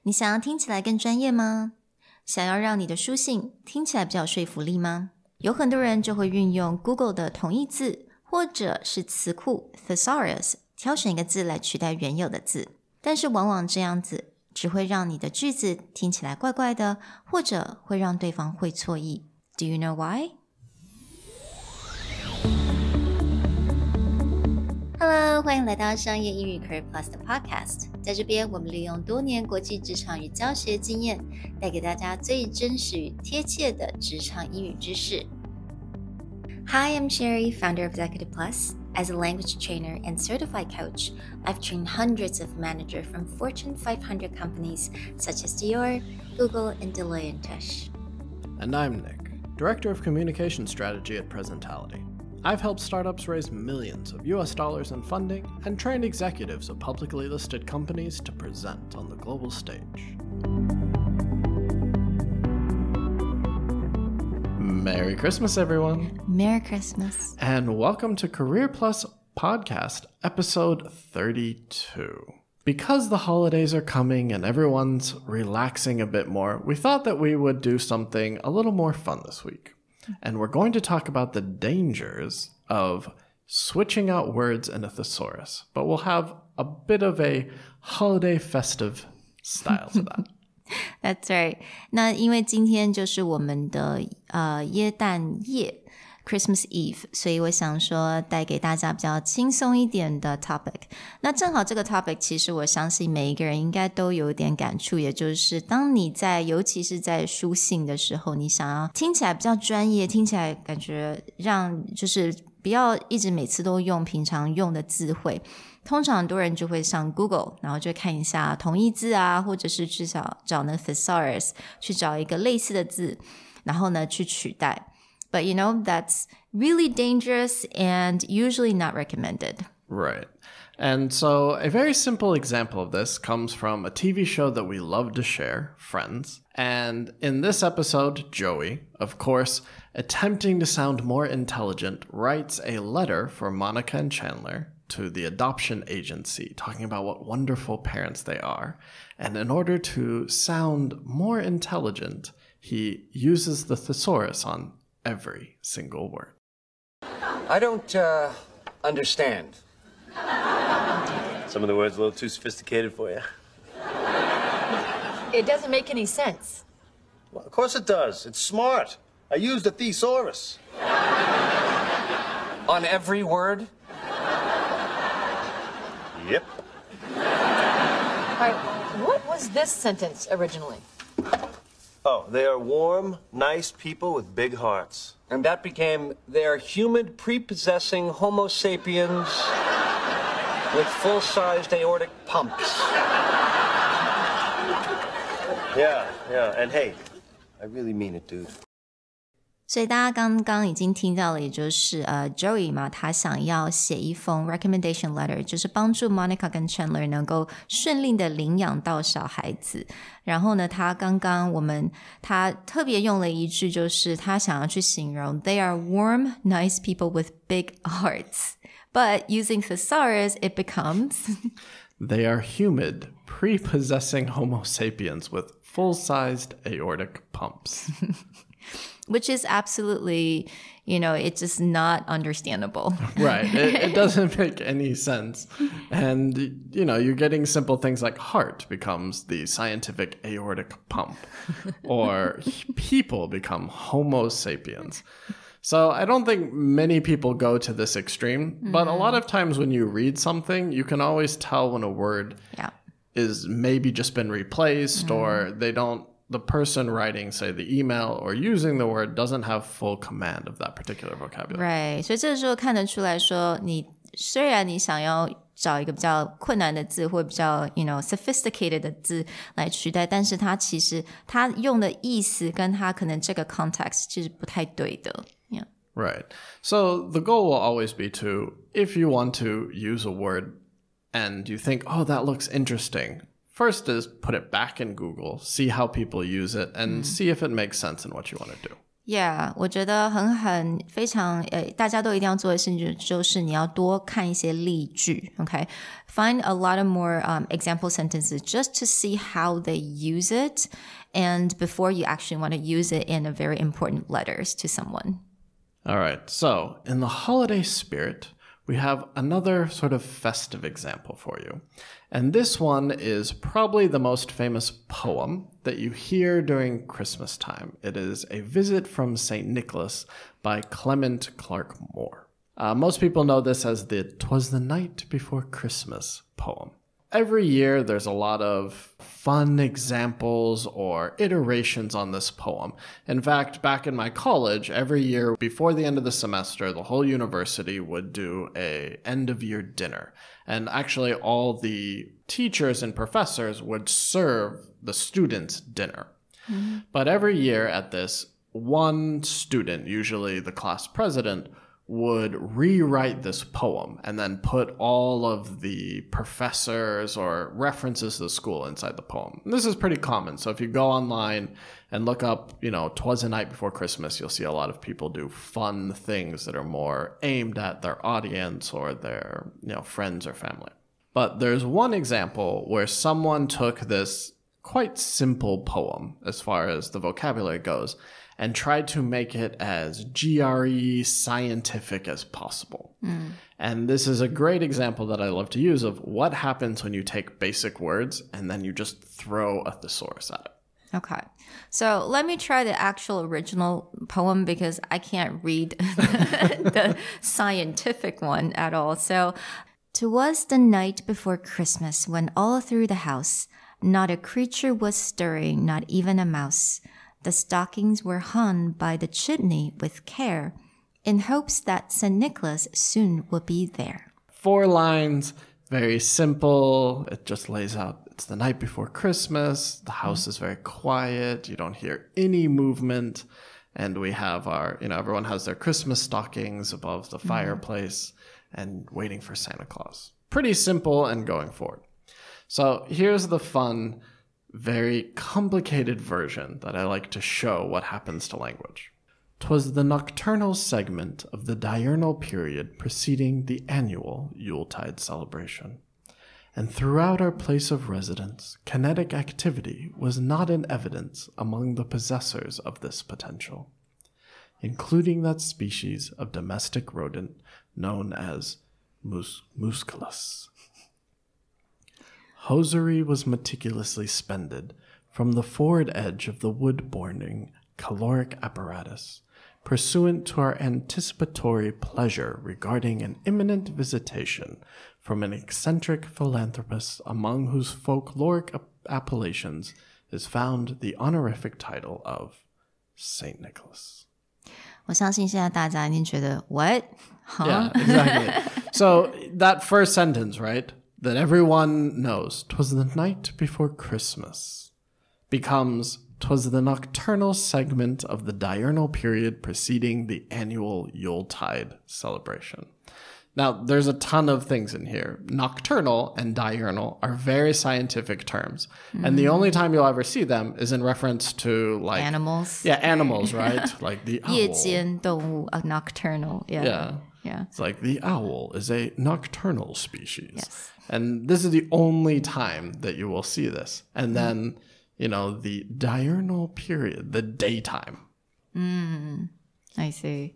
你想要听起来更专业吗？想要让你的书信听起来比较有说服力吗？有很多人就会运用 Google 的同义字或者是词库 Thesaurus 挑选一个字来取代原有的字，但是往往这样子只会让你的句子听起来怪怪的，或者会让对方会错意。Do you know why?Hello， 欢迎来到商业英语 Career Plus 的 Podcast。在这边，我们利用多年国际职场与教学经验，带给大家最真实与贴切的职场英语知识。Hi, I'm Sherry, founder of Executive Plus. As a language trainer and certified coach, I've trained hundreds of managers from Fortune 500 companies such as Dior, Google, and Deloitte & Touche. And I'm Nick, Director of Communication Strategy at Presentality.I've helped startups raise millions of US dollars in funding and trained executives of publicly listed companies to present on the global stage. Merry Christmas, everyone. Merry Christmas. And welcome to Career Plus Podcast, episode 32. Because the holidays are coming and everyone's relaxing a bit more, we thought that we would do something a little more fun this week.And we're going to talk about the dangers of switching out words in a thesaurus, but we'll have a bit of a holiday festive style to that. That's right. 那因为今天就是我们的耶诞夜 Christmas Eve， 所以我想说带给大家比较轻松一点的 topic。那正好这个 topic 其实我相信每一个人应该都有点感触，也就是当你尤其是在书信的时候，你想要听起来比较专业，听起来感觉让就是不要一直每次都用平常用的字汇。通常很多人就会上 Google， 然后就看一下同义字啊，或者是至少找那 Thesaurus 去找一个类似的字，然后呢去取代。But you know, that's really dangerous and usually not recommended. Right. And so a very simple example of this comes from a TV show that we love to share, Friends. And in this episode, Joey, of course, attempting to sound more intelligent, writes a letter for Monica and Chandler to the adoption agency, talking about what wonderful parents they are. And in order to sound more intelligent, he uses the thesaurus on every single word. I don't understand. Some of the words a little too sophisticated for you. It doesn't make any sense. Well, of course it does. It's smart. I used a thesaurus. On every word? Yep. All right, what was this sentence originally? Oh, they are warm, nice people with big hearts. And that became, they are humid, prepossessing Homo sapiens with full-sized aortic pumps. Yeah. And hey, I really mean it, dude. 所以大家刚刚已经听到了，也就是Joey 嘛，他想要写一封 recommendation letter， 就是帮助 Monica 跟 Chandler 能够顺利的领养到小孩子。然后呢，他特别用了一句，就是他想要去形容 they are warm, nice people with big hearts. But using thesaurus, it becomes They are humid, prepossessing Homo sapiens with full-sized aortic pumps.Which is absolutely, it's just not understandable. Right. It doesn't make any sense. And, you're getting simple things like heart becomes the scientific aortic pump. Or people become Homo sapiens. So I don't think many people go to this extreme. But a lot of times when you read something, you can always tell when a word is maybe just been replaced or the person writing, say, the email or using the word doesn't have full command of that particular vocabulary. Right. 所以这个时候看得出来说，虽然你想要找一个比较困难的字或比较sophisticated 的字来取代，但是它其实它用的意思跟它可能这个 context 其实不太对的。Yeah. Right. So the goal will always be to, if you want to use a word and you think, oh, that looks interesting.First is put it back in Google, see how people use it, and see if it makes sense in what you want to do. Yeah, 我觉得非常大家都一定要做的事情就是你要多看一些例句 okay? Find a lot of more example sentences just to see how they use it and before you actually want to use it in a very important letters to someone. All right, so in the holiday spirit, we have another sort of festive example for you. And this one is probably the most famous poem that you hear during Christmas time. It is A Visit from St. Nicholas by Clement Clarke Moore. Most people know this as the 'Twas the Night Before Christmas poem. Every year, there's a lot of fun examples or iterations on this poem. In fact, back in my college, every year before the end of the semester, the whole university would do a end-of-year dinner. And actually, all the teachers and professors would serve the students dinner. Mm-hmm. But every year at this, one student, usually the class president, would rewrite this poem and then put all of the professors or references to the school inside the poem. And this is pretty common. So if you go online and look up, 'Twas the Night Before Christmas, you'll see a lot of people do fun things that are more aimed at their audience or their, friends or family. But there's one example where someone took this quite simple poem as far as the vocabulary goes and tried to make it as GRE scientific as possible. And this is a great example that I love to use of what happens when you take basic words and then you just throw a thesaurus at it. Okay, so let me try the actual original poem because I can't read the scientific one at all. So, 'Twas the night before Christmas when all through the house not a creature was stirring, not even a mouse. The stockings were hung by the chimney with care, in hopes that St. Nicholas soon would be there. 4 lines, very simple. It just lays out, it's the night before Christmas. The house is very quiet. You don't hear any movement. And we have our, everyone has their Christmas stockings above the fireplace and waiting for Santa Claus. Pretty simple and going forward. So here's the fun, very complicated version that I like to show what happens to language. 'Twas the nocturnal segment of the diurnal period preceding the annual Yuletide celebration. And throughout our place of residence, kinetic activity was not in evidence among the possessors of this potential, including that species of domestic rodent known as musculus. Hosiery was meticulously spended from the forward edge of the wood-burning caloric apparatus, pursuant to our anticipatory pleasure regarding an imminent visitation from an eccentric philanthropist among whose folkloric appellations is found the honorific title of St. Nicholas. 我相信现在大家一定觉得 what? Huh? Yeah, exactly. So that first sentence, right? That everyone knows, 'twas the night before Christmas, becomes 'twas the nocturnal segment of the diurnal period preceding the annual Yuletide celebration. Now, there's a ton of things in here. Nocturnal and diurnal are very scientific terms. And the only time you'll ever see them is in reference to like... Animals. Yeah, animals, right? Like the owl. 夜间动物 nocturnal. Yeah. It's like the owl is a nocturnal species. Yes. And this is the only time that you will see this. And then, the diurnal period, the daytime. I see.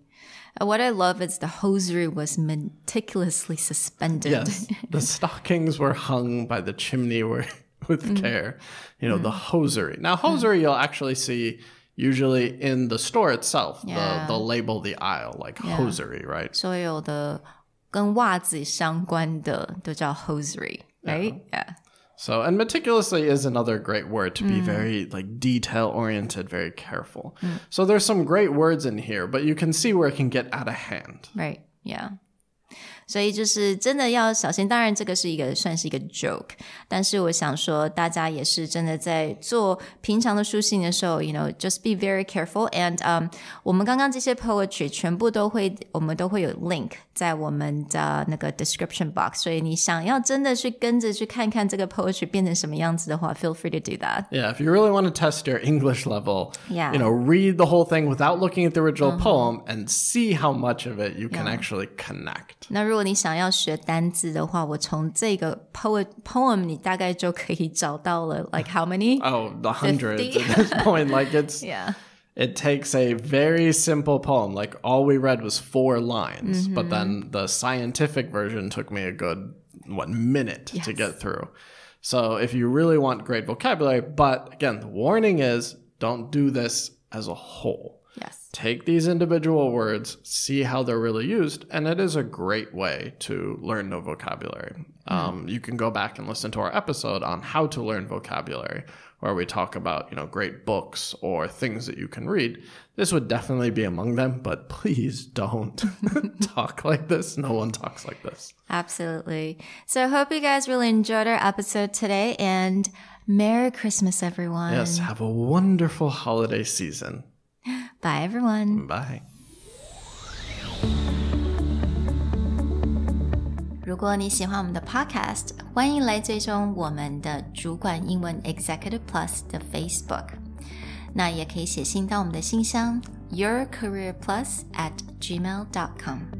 What I love is the hosiery was meticulously suspended. Yes, the stockings were hung by the chimney with care. The hosiery. Now, hosiery you'll actually see usually in the store itself. They'll label the aisle like hosiery, right? 所有的跟袜子相关的都叫 hosiery, right? Yeah. So, and meticulously is another great word to be very like detail-oriented, very careful. So there's some great words in here, but you can see where it can get out of hand. Right, yeah. 所以就是真的要小心，当然这个是算是一个 joke， 但是我想说大家也是真的在做平常的书信的时候 just be very careful and 我们刚刚这些 poetry 全部我们都会有 link 在我们的那个 description box， 所以你想要真的去跟着去看看这个 poetry 变成什么样子的话 feel free to do that. Yeah, if you really want to test your English level, Yeah. read the whole thing without looking at the original poem and see how much of it you can actually connect. 那如果你想要学单字的话，我从这个 poem 你大概就可以找到了 like how many? Oh, the hundreds at this point. Like it's... Yeah. It takes a very simple poem. Like all we read was 4 lines, but then the scientific version took me a good, minute to get through. So if you really want great vocabulary, but again, the warning is don't do this as a whole. Yes. Take these individual words, see how they're really used, and it is a great way to learn new vocabulary. You can go back and listen to our episode on how to learn vocabulary, where we talk about, great books or things that you can read. This would definitely be among them, but please don't talk like this. No one talks like this. Absolutely. So I hope you guys really enjoyed our episode today, and Merry Christmas, everyone. Yes, have a wonderful holiday season. Bye, everyone. Bye. 如果你喜欢我们的 podcast， 欢迎来追踪我们的主管英文 Executive Plus 的 Facebook。那也可以写信到我们的信箱 yourcareerplus@gmail.com。